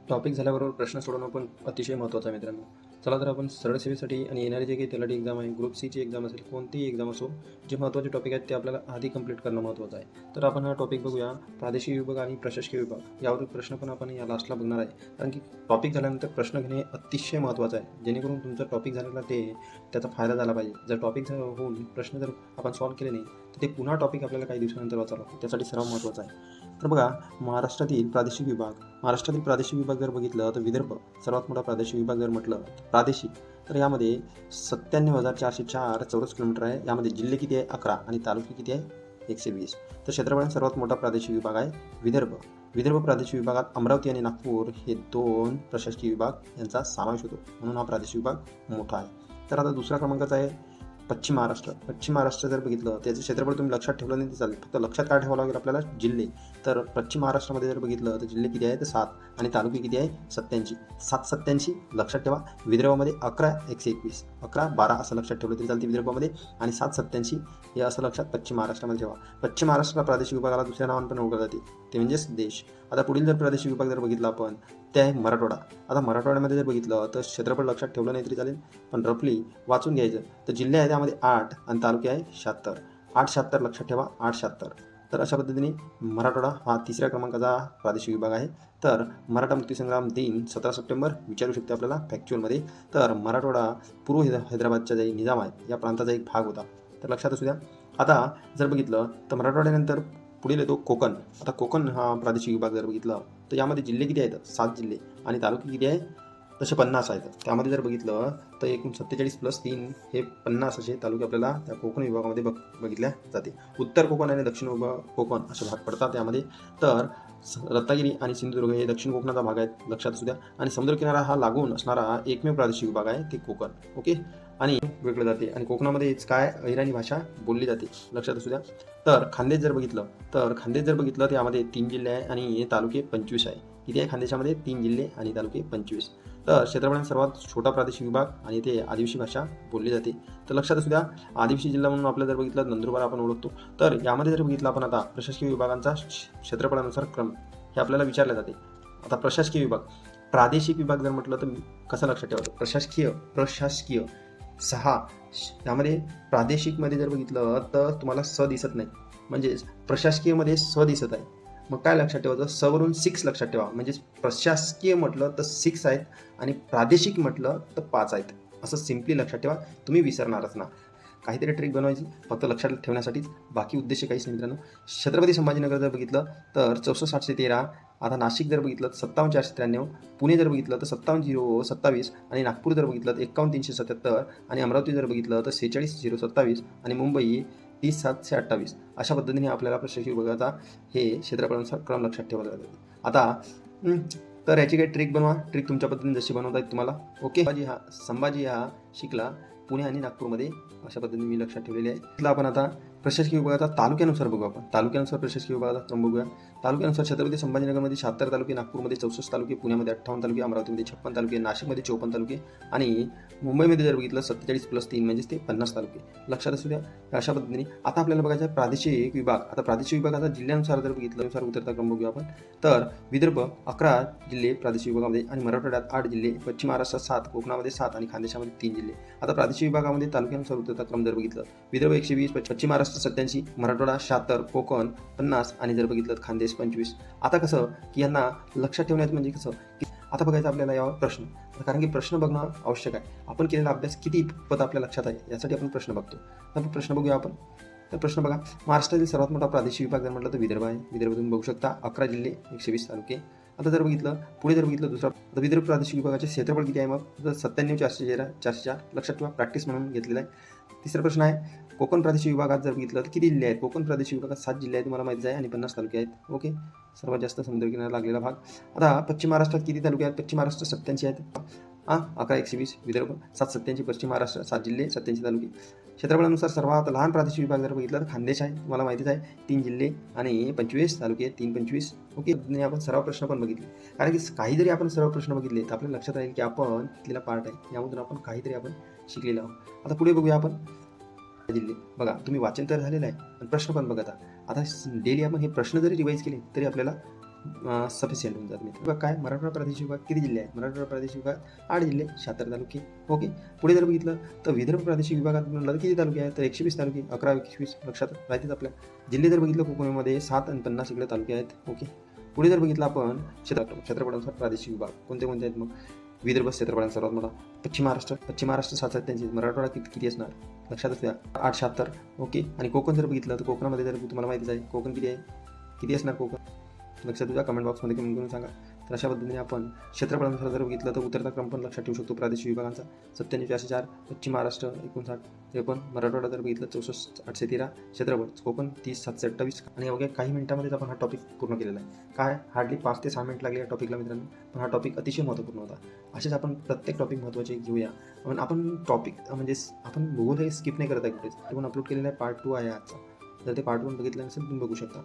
Topic झाल्याबरोबर प्रश्न सोडवणं पण अतिशय महत्त्वाचं आहे मित्रांनो. चला तर आपण सरळ सेवेसाठी आणि येणारी जे काही तलाठी एक्झाम आहे, ग्रुप सीची एक्झाम असेल, कोणतीही एक्झाम असो, जे महत्त्वाचे टॉपिक आहेत ते आपल्याला आधी कंप्लीट करणं महत्त्वाचं आहे. तर आपण हा टॉपिक बघूया, प्रादेशिक विभाग आणि प्रशासकीय विभाग यावरील प्रश्न पण आपण या लास्टला बघणार आहे. कारण की टॉपिक झाल्यानंतर प्रश्न घेणे हे अतिशय महत्त्वाचं आहे, जेणेकरून तुमचं टॉपिक झालेला त्याचा फायदा झाला पाहिजे. जर टॉपिक होऊन प्रश्न जर आपण सॉल्व्ह केले नाही, तर ते पुन्हा टॉपिक आपल्याला काही दिवसानंतर वाचावं लागतं. त्यासाठी सराव महत्त्वाचा आहे. तर बघा, महाराष्ट्रातील प्रादेशिक विभाग जर बघितलं तर विदर्भ सर्वात मोठा प्रादेशिक विभाग जर म्हटलं प्रादेशिक, तर यामध्ये 97,404 चौरस किलोमीटर आहे. यामध्ये जिल्हे किती आहे? 11 आणि तालुके किती आहे? 120. तर क्षेत्रफळाने सर्वात मोठा प्रादेशिक विभाग आहे विदर्भ प्रादेशिक विभागात अमरावती आणि नागपूर हे 2 प्रशासकीय विभाग यांचा समावेश होतो, म्हणून हा प्रादेशिक विभाग मोठा आहे. तर आता दुसरा क्रमांकाचा आहे पश्चिम महाराष्ट्र जर बघितलं त्याचं क्षेत्रफळ तुम्ही लक्षात ठेवलं नाही तर चालेल, फक्त लक्षात काय ठेवावं लागेल आपल्याला? जिल्हे. तर पश्चिम महाराष्ट्रामध्ये जर बघितलं तर जिल्हे किती आहे? तर 7 आणि तालुके किती आहे? 87. 787 लक्षात ठेवा. विदर्भामध्ये 11 121 11 12 असं लक्षात ठेवलं तरी चालते विदर्भामध्ये, आणि 787 हे असं लक्षात पश्चिम महाराष्ट्रामध्ये ठेवा. पश्चिम महाराष्ट्राला प्रादेशिक विभागाला दुसऱ्या नावाने पण ओळखलं जाते, ते म्हणजेच देश. आता पुढील जर प्रादेशिक विभाग जर बघितला आपण, ते आहे मराठवाडा. आता मराठवाड्यामध्ये जर बघितलं तर क्षेत्रफळ लक्षात ठेवलं नाही तरी चालेल, पण रफली वाचून घ्यायचं. तर जिल्हे आहे त्यामध्ये 8 आणि तालुके आहे 76. 876 लक्षात ठेवा, 876. तर अशा पद्धतीने मराठवाडा हा तिसऱ्या क्रमांकाचा प्रादेशिक विभाग आहे. तर मराठा मुक्तीसंग्राम दिन 17 सप्टेंबर विचारू शकते आपल्याला फॅक्च्युअलमध्ये. तर मराठवाडा पूर्व हैदराबादच्या जे निजाम आहे या प्रांताचा एक भाग होता, तर लक्षात असू द्या. आता जर बघितलं तर मराठवाड्यानंतर पुढील येतो कोकण. आता कोकण हा प्रादेशिक विभाग जर बघितला तर यामध्ये जिल्हे किती आहेत? 7 जिल्हे आणि तालुके किती आहे? तसे 50 आहेत. त्यामध्ये जर बघितलं तर एकूण 47 + 3 हे 50 असे तालुके आपल्याला त्या कोकण विभागामध्ये बघितल्या जाते. उत्तर कोकण आणि दक्षिण कोकण असे भाग पडतात त्यामध्ये. तर रत्नागिरी आणि सिंधुदुर्ग हे दक्षिण कोकणाचा भाग आहेत, लक्षात असू द्या. आणि समुद्रकिनारा हा लागून असणारा एकमेव प्रादेशिक विभाग आहे ते कोकण. ओके. आणि वेगळं जाते आणि कोकणामध्येच काय अहिराणी भाषा बोलली जाते, लक्षात असू द्या. तर खानदेश जर बघितलं तर यामध्ये 3 जिल्हे आहे आणि तालुके 25 आहे. किती आहे खानदेशामध्ये? 3 जिल्हे आणि तालुके 25. तर क्षेत्रफळाने सर्वात छोटा प्रादेशिक विभाग आणि ते आदिवासी भाषा बोलली जाते. तर लक्षात असू द्या, आदिवासी जिल्हा म्हणून आपलं जर बघितलं नंदुरबार आपण ओळखतो. तर यामध्ये जर बघितलं आपण आता प्रशासकीय विभागांचा क्षेत्रफळानुसार क्रम हे आपल्याला विचारले जाते. आता प्रशासकीय विभाग, प्रादेशिक विभाग जर म्हटलं तर कसं लक्षात ठेवायचं? प्रशासकीय 6. यामध्ये प्रादेशिकमध्ये जर बघितलं तर तुम्हाला स दिसत नाही, म्हणजेच प्रशासकीयमध्ये स दिसत आहे. मग काय लक्षात ठेवायचं? स वरून 6 लक्षात ठेवा, म्हणजे प्रशासकीय म्हटलं तर 6 आहेत आणि प्रादेशिक म्हटलं तर 5 आहेत. असं सिम्पली लक्षात ठेवा, तुम्ही विसरणारच ना. काहीतरी ट्रिक बनवायची फक्त लक्षात ठेवण्यासाठीच, बाकी उद्देश काहीच नाही मित्रांनो. छत्रपती संभाजीनगर जर बघितलं तर 64,813. आता नाशिक जर बघितलं तर 57,493. पुणे जर बघितलं तर 57,027 आणि नागपूर जर बघितलं तर 51,377 आणि अमरावती जर बघितलं तर 46,027 आणि मुंबई 30,728. अशा पद्धतीने आपल्याला प्रशासकीय विभागाचा हे क्षेत्रफळानुसार क्रम लक्षात ठेवायला लागतो. आता तर याची काही ट्रिक बनवा, ट्रिक तुमच्या पद्धतीने जशी बनवता येईल तुम्हाला. ओके. संभाजी हा शिकला पुणे आणि नागपूरमध्ये, अशा पद्धतीने मी लक्षात ठेवलेले आहे. इथला आपण आता प्रशासकीय विभागाचा तालुक्यानुसार बघू. आपण तालुक्यानुसार प्रशासकीय विभागाचा क्रम बघूया. तालुक्यानुसार छत्रपती संभाजीनगरमध्ये 76 तालुके, नागपूरमध्ये 64 तालुके, पुण्यामध्ये 58 तालुके, अमरावतीमध्ये 56 तालुके, नाशिकमध्ये 54 तालुके आणि मुंबईमध्ये जर बघितलं 47 + 3 म्हणजेच ते 50 तालुके. लक्षात असू द्या. अशा पद्धतीने आता आपल्याला बघायचं प्रादेशिक विभाग. आता प्रादेशिक विभागाचा जिल्ह्यानुसार जर बघितलं अनुसार उतरता क्रम बघूया आपण. तर विदर्भ 11 जिल्हे प्रादेशिक विभागामध्ये आणि मराठवाड्यात 8 जिल्हे, पश्चिम महाराष्ट्रात 7, कोकणामध्ये 7 आणि खानदेशामध्ये 3 जिल्हे. आता प्रादेशिक विभागामध्ये तालुक्यानुसार उतरता क्रम जर बघितलं, विदर्भ 120, पश्चिम महाराष्ट्र 87, मराठवाडा 76, कोकण 50 आणि जर बघितलं खानदेश 25. आता कसं की यांना लक्षात ठेवण्यात म्हणजे कसं की आता बघायचं आपल्याला यावर प्रश्न, कारण की प्रश्न बघणं आवश्यक आहे. आपण केलेला अभ्यास किती पद आपल्या लक्षात आहे यासाठी आपण प्रश्न बघतो. तर प्रश्न बघूया आपण. तर प्रश्न बघा, महाराष्ट्रातील सर्वात मोठा प्रादेशिक विभाग जर म्हटलं तर विदर्भ आहे. विदर्भ तुम्ही बघू शकता 11 जिल्हे 120 तालुके. आता जर बघितलं पुढे जर बघितलं दुसरा, आता विदर्भ प्रादेशिक विभागाचे क्षेत्रफळ किती आहे? मग 97,404. लक्षात ठेवा, प्रॅक्टिस म्हणून घेतलेला आहे. तिसरा प्रश्न आहे कोकण प्रादेशिक विभागात जर बघितलं तर किती जिल्हे आहेत? कोकण प्रादेशिक विभागात 7 जिल्हे आहेत, तुम्हाला माहिती आहे, आणि 50 तालुके आहेत. ओके. सर्वात जास्त समुद्रकिनारा लागलेला भाग. आता पश्चिम महाराष्ट्रात किती तालुके आहेत? पश्चिम महाराष्ट्रात 87 आहेत. 11 120 विदर्भ, 787 पश्चिम महाराष्ट्र, 7 जिल्हे 87 तालुके. क्षेत्रफळानुसार सर्वात लहान प्रादेशिक विभाग जर बघितलं तर खानदेश आहे, तुम्हाला माहितीच आहे, 3 जिल्हे आणि 25 तालुके, 3 25. ओके. आपण सराव प्रश्न पण बघितले, कारण की काही जरी आपण सराव प्रश्न बघितले तर आपल्याला लक्षात राहील की आपण घेतलेला पार्ट आहे, यामधून आपण काहीतरी आपण शिकलेलो आहोत. आता पुढे बघूया आपण जिल्हे. बघा, तुम्ही वाचन तर झालेलं आहे पण प्रश्न पण बघा. आता डेली आपण हे प्रश्न जरी रिवाईज केले तरी आपल्याला सफिशियंट होऊन जातं मित्र. बघा काय मराठवाडा प्रादेशिक विभाग किती जिल्हे आहेत? मराठवाडा प्रादेशिक विभाग 8 जिल्हे, 76 तालुके. ओके. पुढे जर बघितलं तर विदर्भ प्रादेशिक विभागात म्हणलं तर किती तालुके आहेत? तर 120 तालुके, 11-21 लक्षात राहतेच आपल्या. जिल्हे जर बघितलं कोकणामध्ये 7 आणि 50 इकडे तालुके आहेत. ओके. पुढे जर बघितलं आपण क्षेत्रफळानुसार प्रादेशिक विभाग कोणते कोणते आहेत? मग विदर्भ क्षेत्रफळानुसार सर्वात मोठा, पश्चिम महाराष्ट्र 787, मराठवाडा किती असणार? लक्षात असल्या 876. ओके. आणि कोकण जर बघितलं तर कोकणामध्ये जर तुम्हाला माहितीच आहे कोकण किती आहे, किती असणार कोकण? लक्षात तुझ्या कमेंट बॉक्समध्ये कमेंट करून सांगा. तर अशा पद्धतीने आपण क्षेत्रफळानुसार जर बघितलं तर उतरता क्रम पण लक्षात ठेवू शकतो प्रादेशिक विभागांचा. 97-404, पश्चिम महाराष्ट्र 59-53, मराठवाडा जर बघितलं 64-813, क्षेत्रफळ कोकण 30-728. आणि अवघ्या काही मिनिटांमध्येच आपण हा टॉपिक पूर्ण केलेला आहे. काय हार्डली 5 ते 6 मिनिट लागले या टॉपिकला मित्रांनो, पण हा टॉपिक अतिशय महत्त्वपूर्ण होता. असेच आपण प्रत्येक टॉपिक महत्त्वाचे घेऊया. आपण टॉपिक म्हणजे आपण भूगोल हे स्किप नाही करत आहे कुठेच. आपण अपलोड केलेला आहे पार्ट 2 आहे आजचा. जर ते पार्ट 1 बघितलं नसेल तुम्ही बघू शकता.